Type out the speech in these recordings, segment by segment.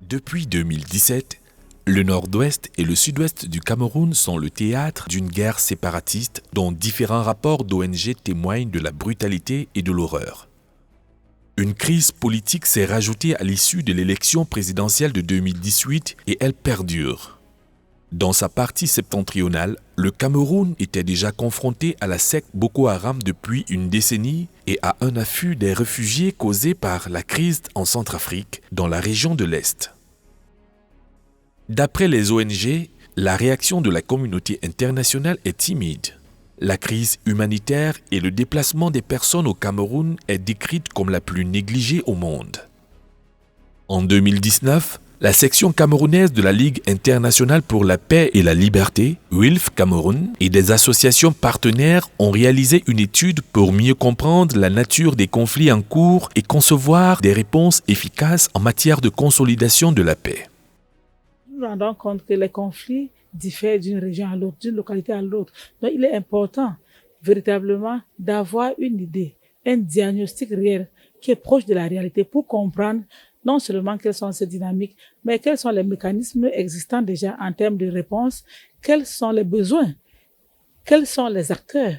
Depuis 2017, le nord-ouest et le sud-ouest du Cameroun sont le théâtre d'une guerre séparatiste dont différents rapports d'ONG témoignent de la brutalité et de l'horreur. Une crise politique s'est rajoutée à l'issue de l'élection présidentielle de 2018 et elle perdure. Dans sa partie septentrionale, le Cameroun était déjà confronté à la secte Boko Haram depuis une décennie et à un afflux des réfugiés causés par la crise en Centrafrique, dans la région de l'Est. D'après les ONG, la réaction de la communauté internationale est timide. La crise humanitaire et le déplacement des personnes au Cameroun est décrite comme la plus négligée au monde. En 2019, la section camerounaise de la Ligue internationale pour la paix et la liberté, WILF Cameroun, et des associations partenaires ont réalisé une étude pour mieux comprendre la nature des conflits en cours et concevoir des réponses efficaces en matière de consolidation de la paix. Nous nous rendons compte que les conflits diffèrent d'une région à l'autre, d'une localité à l'autre. Donc, il est important, véritablement, d'avoir une idée, un diagnostic réel qui est proche de la réalité pour comprendre non seulement quelles sont ces dynamiques, mais quels sont les mécanismes existants déjà en termes de réponse, quels sont les besoins, quels sont les acteurs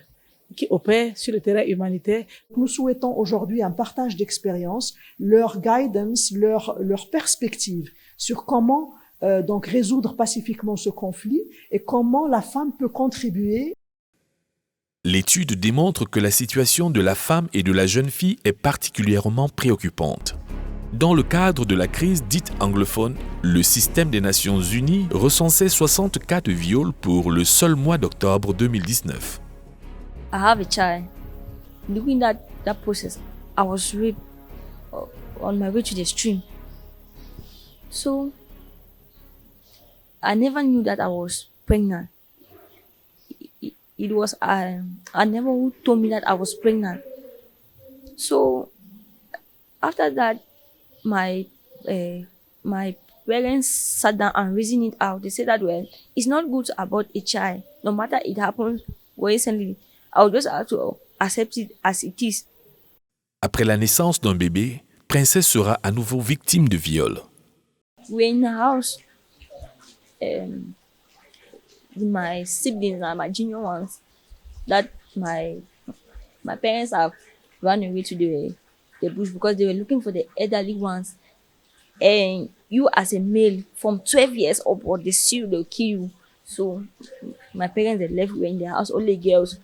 qui opèrent sur le terrain humanitaire. Nous souhaitons aujourd'hui un partage d'expériences, leur guidance, leur perspective sur comment donc résoudre pacifiquement ce conflit et comment la femme peut contribuer. L'étude démontre que la situation de la femme et de la jeune fille est particulièrement préoccupante. Dans le cadre de la crise dite anglophone, le système des Nations Unies recensait 60 cas de viol pour le seul mois d'octobre 2019. I have a child. During that process, I was raped on my way to the stream. So, I never knew that I was pregnant. It was I never who told me that I was pregnant. So, after that, my parents sat down and reasoned it out. They said that, well, it's not good to abort a child. No matter it happens recently, I would just have to accept it as it is. Après la naissance d'un bébé, Princesse sera à nouveau victime de viol. We're in the house. My siblings and my junior ones, that my parents have run away to the bush because they were looking for the elderly ones. And you as a male from 12 years upward, they see you, they'll kill you. So my parents, they left, we were in their house, only girls.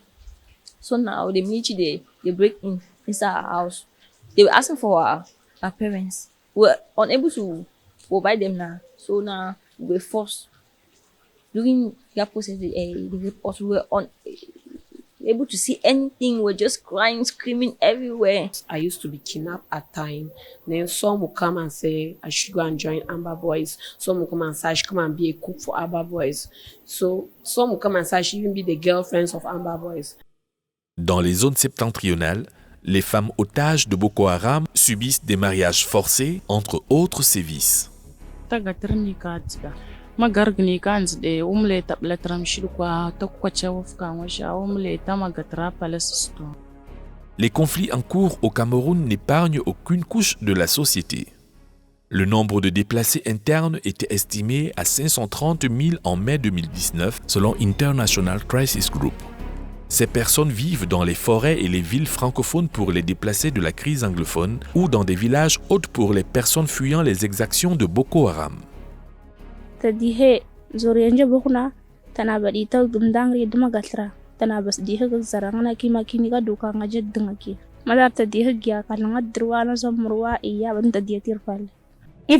So now the military, they break inside our house. They were asking for our parents. We were unable to provide them now. So now we were forced. During that process, the reports, we were unable to see anything. We were just crying, screaming everywhere. I used to be kidnapped at times. Then some would come and say I should go and join Amber Boys. Some would come and say I should come and be a cook for Amber Boys. So some would come and say I should even be the girlfriends of Amber Boys. Dans les zones septentrionales, les femmes otages de Boko Haram subissent des mariages forcés, entre autres sévices. Les conflits en cours au Cameroun n'épargnent aucune couche de la société. Le nombre de déplacés internes était estimé à 530 000 en mai 2019, selon International Crisis Group. Ces personnes vivent dans les forêts et les villes francophones pour les déplacés de la crise anglophone ou dans des villages hôtes pour les personnes fuyant les exactions de Boko Haram. If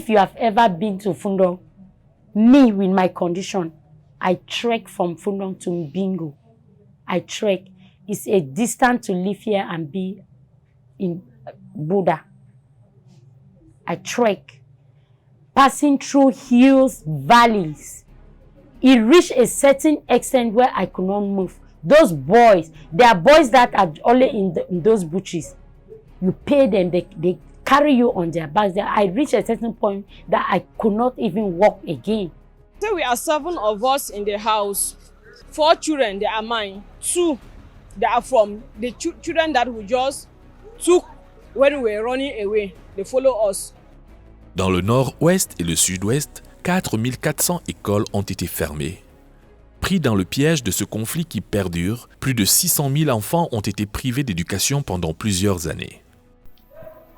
you have ever been to Fundong, me with my condition, I trek from Fundong to Mbingo. I trek. It's a distance to live here and be in Buddha. I trek, passing through hills, valleys. It reached a certain extent where I could not move. Those boys, they are boys that are only in those bushes. You pay them, they carry you on their backs. I reached a certain point that I could not even walk again. So we are 7 of us in the house. 4 children, they are mine. 2, they are from the children that we just took when we were running away. They follow us. Dans le nord-ouest et le sud-ouest, 4400 écoles ont été fermées. Pris dans le piège de ce conflit qui perdure, plus de 600 000 enfants ont été privés d'éducation pendant plusieurs années.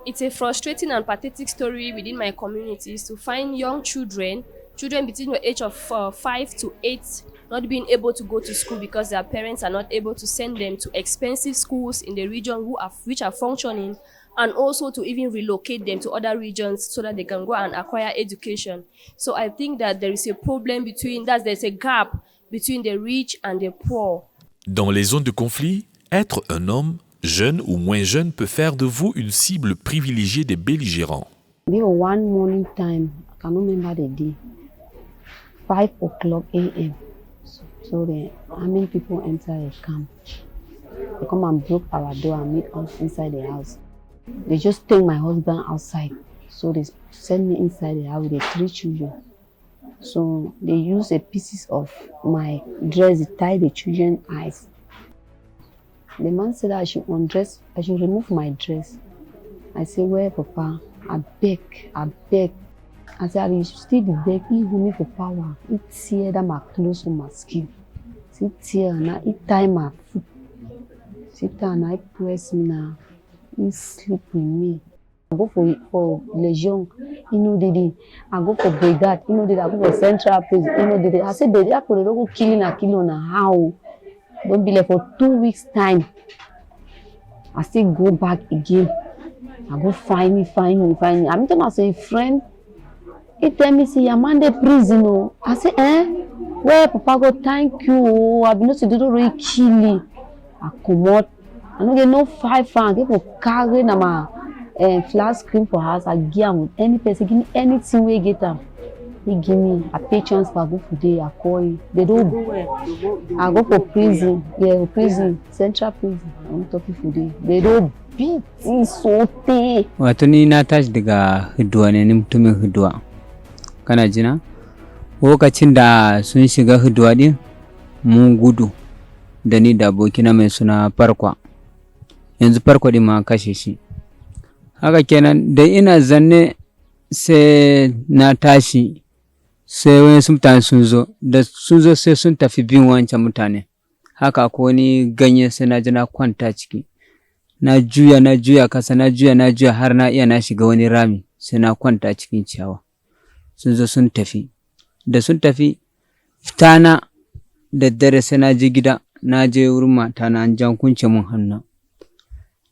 It's a frustrating and pathetic story within my communities to find young children between the age of 5 to 8, not being able to go to school because their parents are not able to send them to expensive schools in the region which are functioning, and also to even relocate them to other regions so that they can go and acquire education. So I think that there is a problem there's a gap between the rich and the poor. Dans les zones de conflit, être un homme, jeune ou moins jeune, peut faire de vous une cible privilégiée des belligérants. One morning time, I cannot remember the day, 5 o'clock a.m. So how many people enter a camp? They come and broke our door and meet us inside the house. They just take my husband outside. So they send me inside the house with the 3 children. So they use a pieces of my dress to tie the children's eyes. The man said I should undress, I should remove my dress. I said, where, Papa? I beg. I said, I should still beg. He hold me for power. He tear that my clothes on my skin. He tear now. He tie my foot. He tie now. He press me now. He sleep with me. I go for Legion. He know did it. I go for Brigade. He know did it. I go for Central Prison. He know did it. I said, baby, I could go killing a how. Don't be like for 2 weeks time. I still go back again. I go find me. I'm telling my say friend. He tell me say your man dey prison o. I say where Papa go thank you. I been not to do really killing. I come out. I no get no 5 francs. People carry na my flat screen for house. I give am with any person. Give me anything we get am. He give me. I pay transfer. I go for day. I call you. They don't. I go for prison. Yeah, prison. Central prison. I'm talking for day. They don't beat me so tey. Wato ni na tashi daga Hidduwa ne, ni mutumin Hidduwa. Kana jina? Lokacin da sun shiga Hidduwa din, mun gudu da ni da abokina mai suna Farkwa. Yanzu Farkwa din ma kashe shi. Haka kenan da ina zanne sai na tashi. Sai wani mutane sun zo sai sun tafi bin wancan mutane. Haka ko ni ganye sai na ji na kwanta ciki. Na juya kasa na juya har na iya na shiga wani rami sai na kwanta cikin ciyawa. Sun zo sun tafi. Da sun tafi fitana da dare sai na je gida, na je wurin mata na an jan kunce mun hannu.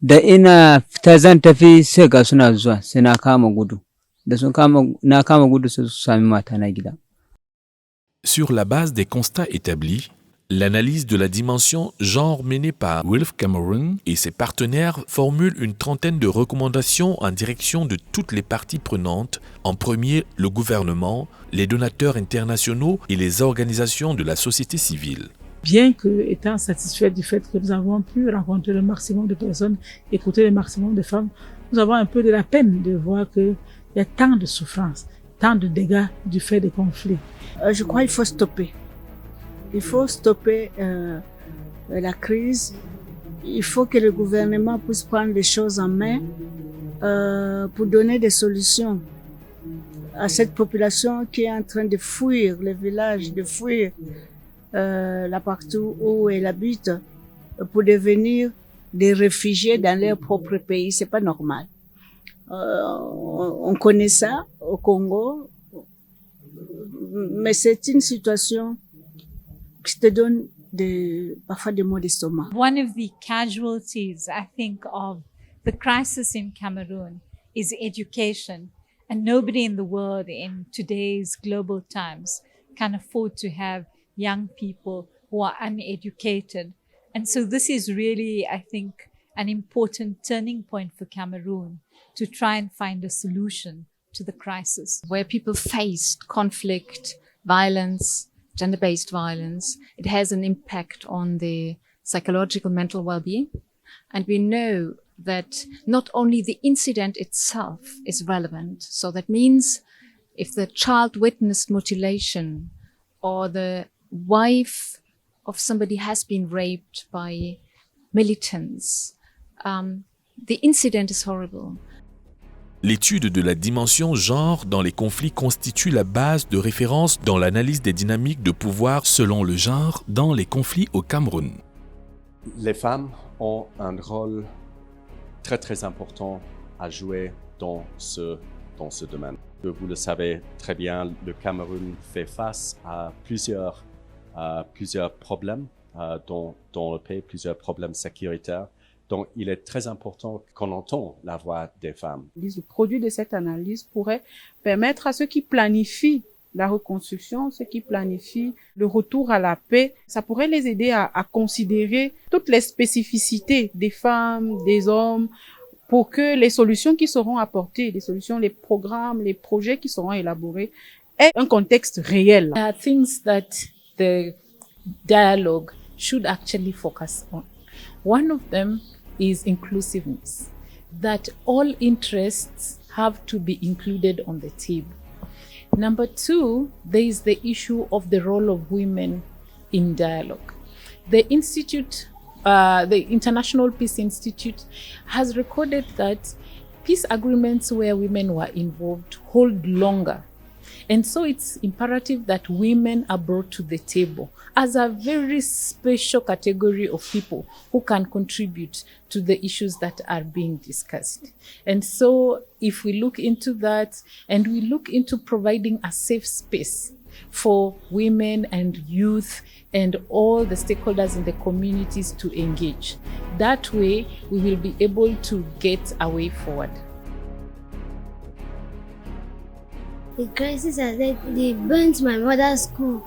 Da ina fita zan tafi sai ga suna zuwa sai na kama gudu. Sur la base des constats établis, l'analyse de la dimension genre menée par Wilf Cameron et ses partenaires formule une trentaine de recommandations en direction de toutes les parties prenantes, en premier le gouvernement, les donateurs internationaux et les organisations de la société civile. Bien que étant satisfait du fait que nous avons pu rencontrer le maximum de personnes, écouter le maximum de femmes, nous avons un peu de la peine de voir que il y a tant de souffrances, tant de dégâts du fait des conflits. Je crois qu'il faut stopper. Il faut stopper la crise. Il faut que le gouvernement puisse prendre les choses en main pour donner des solutions à cette population qui est en train de fuir les villages, de fuir là partout où elle habite pour devenir des réfugiés dans leur propre pays. C'est pas normal. On connaît ça au Congo, mais c'est une situation qui te donne parfois des maux d'estomac. One of the casualties, I think, of the crisis in Cameroon is education. And nobody in the world in today's global times can afford to have young people who are uneducated. And so this is really, I think, an important turning point for Cameroon to try and find a solution to the crisis. Where people face conflict, violence, gender-based violence, it has an impact on the psychological, mental well-being. And we know that not only the incident itself is relevant. So that means if the child witnessed mutilation or the wife of somebody has been raped by militants, the incident is horrible. L'étude de la dimension genre dans les conflits constitue la base de référence dans l'analyse des dynamiques de pouvoir selon le genre dans les conflits au Cameroun. Les femmes ont un rôle très important à jouer dans ce domaine. Vous le savez très bien, le Cameroun fait face à plusieurs problèmes dans le pays, plusieurs problèmes sécuritaires. Donc, il est très important qu'on entende la voix des femmes. Le produit de cette analyse pourrait permettre à ceux qui planifient la reconstruction, ceux qui planifient le retour à la paix, ça pourrait les aider à considérer toutes les spécificités des femmes, des hommes, pour que les solutions qui seront apportées, les programmes, les projets qui seront élaborés aient un contexte réel. There are things that the dialogue should actually focus on. One of them is inclusiveness, that all interests have to be included on the table. Number two, there is the issue of the role of women in dialogue. The International Peace Institute has recorded that peace agreements where women were involved hold longer. And so it's imperative that women are brought to the table as a very special category of people who can contribute to the issues that are being discussed. And so if we look into that and we look into providing a safe space for women and youth and all the stakeholders in the communities to engage, that way we will be able to get a way forward. The crisis has led, they burnt my mother's school.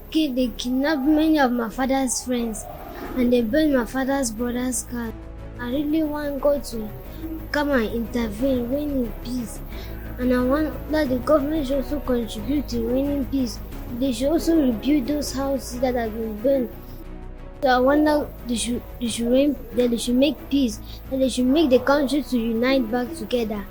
Okay, they kidnapped many of my father's friends and they burned my father's brother's car. I really want God to come and intervene, winning peace. And I want that the government should also contribute to winning peace. They should also rebuild those houses that have been burned. So I want that they should make peace, and they should make the country to unite back together.